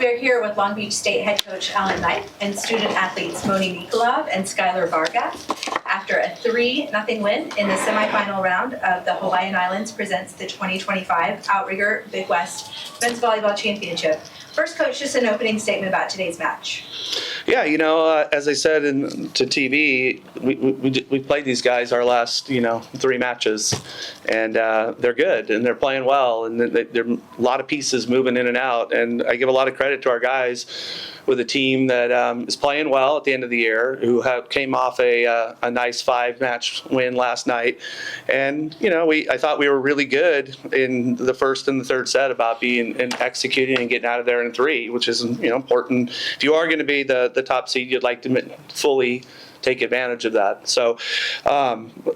We're here with Long Beach State head coach Alan Knight and student athletes Moni Nikolov and Skylar Varga after a 3-0 win in the semifinal round of the Hawaiian Islands presents the 2025 Outrigger Big West Men's Volleyball Championship. First, coach, just an opening statement about today's match. Yeah, as I said to TV, we played these guys our last, 3 matches, and they're good, and they're playing well, and there are a lot of pieces moving in and out, and I give a lot of credit to our guys with a team that is playing well at the end of the year, who came off a nice 5-match win last night, and I thought we were really good in the first and the third set about being and executing and getting out of there in 3, which is important. If you are going to be the top seed, you'd like to fully take advantage of that. So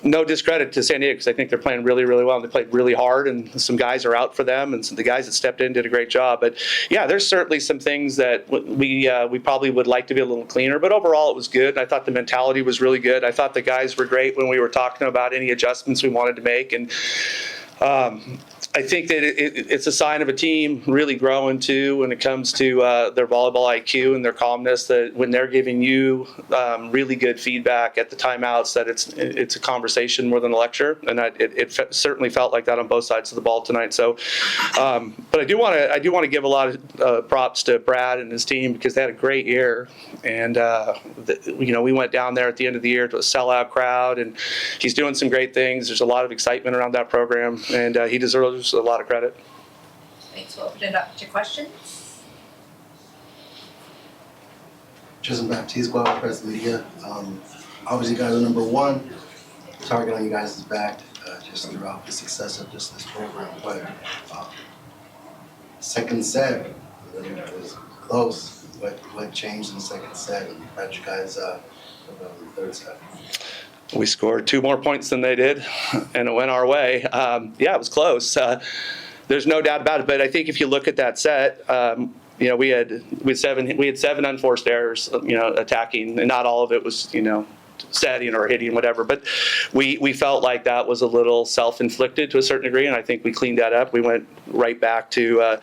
no discredit to San Diego, because I think they're playing really, really well. And they played really hard, and some guys are out for them, and the guys that stepped in did a great job. But yeah, there's certainly some things that we probably would like to be a little cleaner, but overall it was good. I thought the mentality was really good. I thought the guys were great when we were talking about any adjustments we wanted to make, and I think that it's a sign of a team really growing too when it comes to their volleyball IQ and their calmness, that when they're giving you really good feedback at the timeouts, that it's a conversation more than a lecture, and it certainly felt like that on both sides of the ball tonight. So, but I do want to give a lot of props to Brad and his team, because they had a great year, and we went down there at the end of the year to a sellout crowd, and he's doing some great things. There's a lot of excitement around that program, and he deserves a lot of credit. Thanks. We'll open it up to questions. Tristan Baptiste, Guava Press Media. Obviously, you guys are number 1. Target on you guys is back just throughout the success of just this program. But second set, it was close. What changed in the second set? And how did you guys the third set? We scored 2 more points than they did, and it went our way. Yeah, it was close. There's no doubt about it. But I think if you look at that set, we had 7 unforced errors, attacking, and not all of it was, setting or hitting, whatever. But we felt like that was a little self-inflicted to a certain degree, and I think we cleaned that up. We went right back to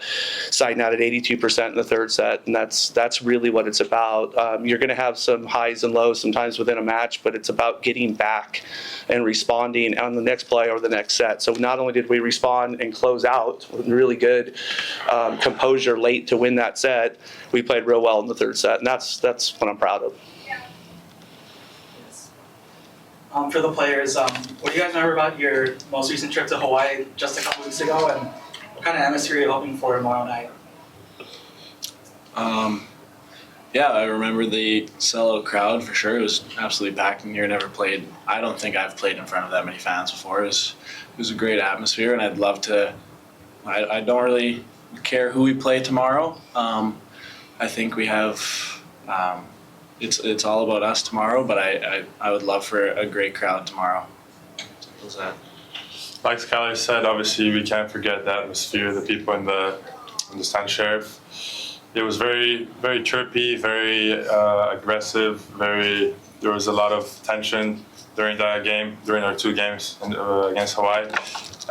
siding out at 82% in the third set, and that's really what it's about. You're going to have some highs and lows sometimes within a match, but it's about getting back and responding on the next play or the next set. So not only did we respond and close out with really good composure late to win that set, we played real well in the third set, and that's what I'm proud of. For the players, what do you guys remember about your most recent trip to Hawaii just a couple weeks ago, and what kind of atmosphere are you hoping for tomorrow night? Yeah, I remember the sellout crowd for sure. It was absolutely packed in here. I don't think I've played in front of that many fans before. It was a great atmosphere, and I'd love to. I don't really care who we play tomorrow. I think we have. It's all about us tomorrow, but I would love for a great crowd tomorrow. What's that? Like Skylar said, obviously we can't forget the atmosphere, the people in the stand sheriff. It was very, very chirpy, very aggressive. There was a lot of tension during that game, during our 2 games against Hawaii.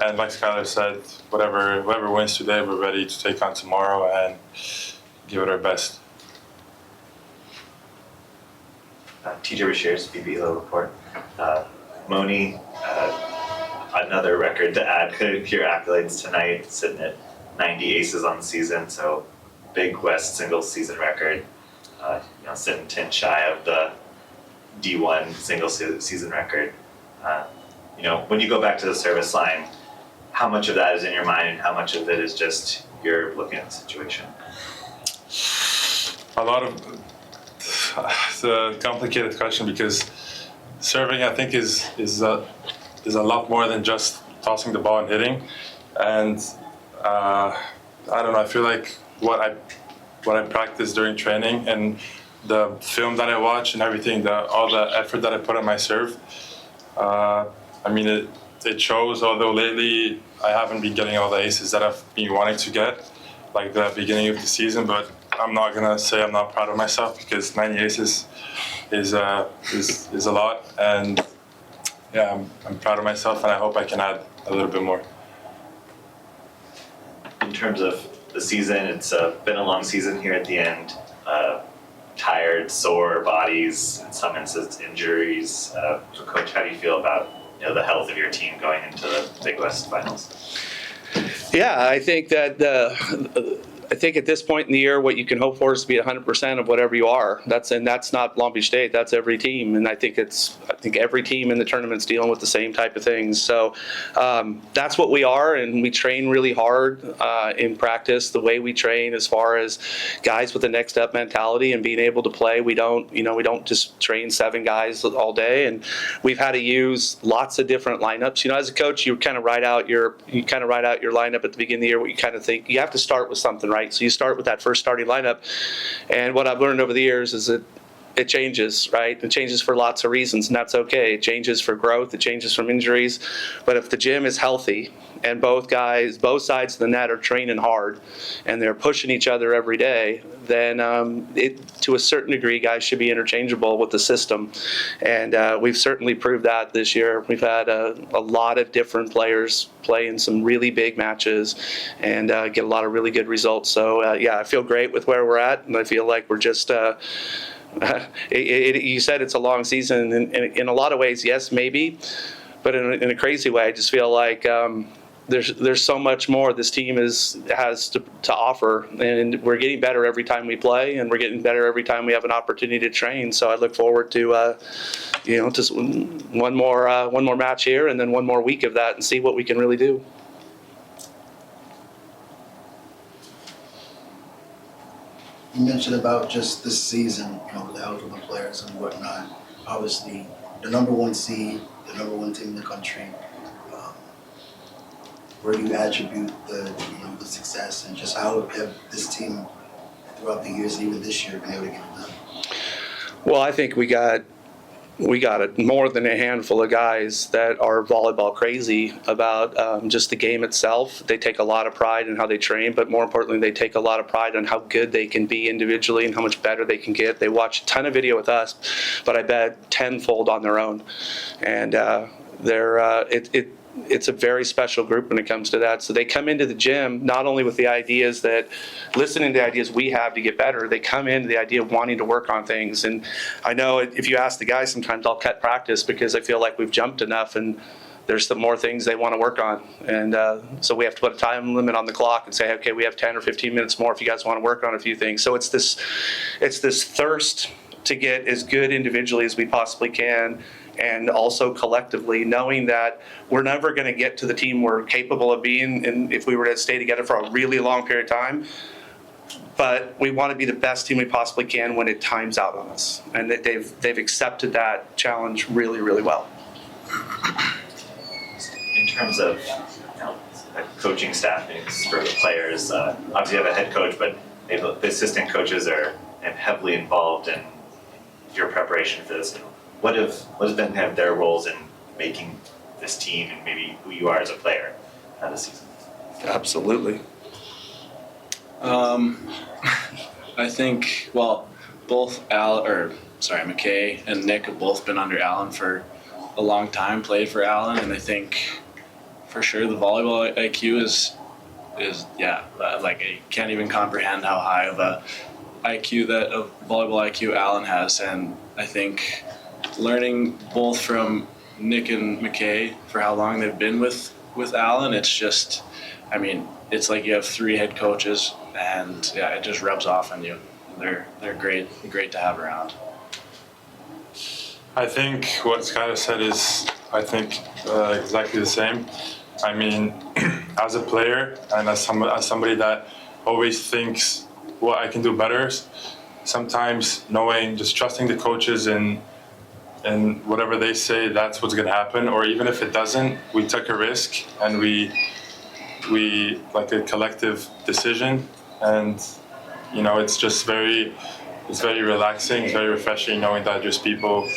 And like Skylar said, whatever wins today, we're ready to take on tomorrow and give it our best. TJ Bashir's VBelo Report. Moni, another record to add to your accolades tonight, sitting at 90 aces on the season, so Big West single season record. Sitting 10 shy of the D1 single season record. When you go back to the service line, how much of that is in your mind and how much of it is just you're looking at the situation? A lot of. It's a complicated question, because serving, I think, is a lot more than just tossing the ball and hitting. And I don't know. I feel like what I practice during training and the film that I watch and everything, all the effort that I put on my serve. It shows. Although lately I haven't been getting all the aces that I've been wanting to get, like the beginning of the season, but I'm not gonna say I'm not proud of myself, because 90 aces is a lot, and yeah, I'm proud of myself, and I hope I can add a little bit more. in terms of the season, it's been a long season here at the end. Tired, sore bodies, in some instances injuries. So Coach, how do you feel about the health of your team going into the Big West Finals? Yeah, I think that I think at this point in the year, what you can hope for is to be 100% of whatever you are. That's not Long Beach State. That's every team, and I think every team in the tournament's dealing with the same type of things. So that's what we are, and we train really hard in practice. The way we train, as far as guys with the next up mentality and being able to play, we don't just train 7 guys all day, and we've had to use lots of different lineups. As a coach, you kind of write out your lineup at the beginning of the year. What you kind of think you have to start with something, right? So you start with that first starting lineup, and what I've learned over the years is that it changes, right? It changes for lots of reasons, and that's okay. It changes for growth, it changes from injuries, but if the gym is healthy and both sides of the net are training hard and they're pushing each other every day, then to a certain degree, guys should be interchangeable with the system. And we've certainly proved that this year. We've had a lot of different players play in some really big matches and get a lot of really good results. So yeah, I feel great with where we're at, and I feel like we're just you said it's a long season, and in a lot of ways, yes, maybe, but in a crazy way, I just feel like there's so much more this team has to offer, and we're getting better every time we play, and we're getting better every time we have an opportunity to train. So I look forward to just one more match here, and then one more week of that, and see what we can really do. You mentioned about just this season, the eligible players and whatnot. Obviously, the number 1 seed, the number 1 team in the country. Where do you attribute the success, and just how have this team throughout the years, and even this year, been able to get it done? Well, I think we got more than a handful of guys that are volleyball crazy about just the game itself. They take a lot of pride in how they train, but more importantly, they take a lot of pride on how good they can be individually and how much better they can get. They watch a ton of video with us, but I bet tenfold on their own. And it's a very special group when it comes to that. So they come into the gym not only with the ideas that, listening to the ideas we have to get better, they come into the idea of wanting to work on things. And I know if you ask the guys, sometimes I'll cut practice because I feel like we've jumped enough and there's some more things they want to work on. And so we have to put a time limit on the clock and say, okay, we have 10 or 15 minutes more if you guys want to work on a few things. So it's this thirst to get as good individually as we possibly can, and also collectively, knowing that we're never going to get to the team we're capable of being, and if we were to stay together for a really long period of time. But we want to be the best team we possibly can when it times out on us, and that they've accepted that challenge really, really well. In terms of coaching staff for the players, obviously you have a head coach, but maybe the assistant coaches are heavily involved in your preparation for this. What has been kind of their roles in making this team and maybe who you are as a player this season? Absolutely. I think, both McKay and Nick have both been under Alan for a long time, played for Alan, and I think for sure the volleyball IQ is I can't even comprehend how high of a volleyball IQ Alan has, and I think learning both from Nick and McKay for how long they've been with Alan, it's like you have 3 head coaches, and yeah, it just rubs off on you. They're great to have around. I think what Skylar said is, exactly the same. I mean, as a player and as somebody that always thinks what I can do better, sometimes just trusting the coaches and whatever they say, that's what's going to happen. Or even if it doesn't, we took a risk and we like a collective decision. And it's just very relaxing, very refreshing knowing that there's people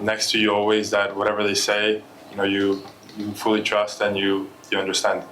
next to you always that whatever they say, you fully trust and you understand.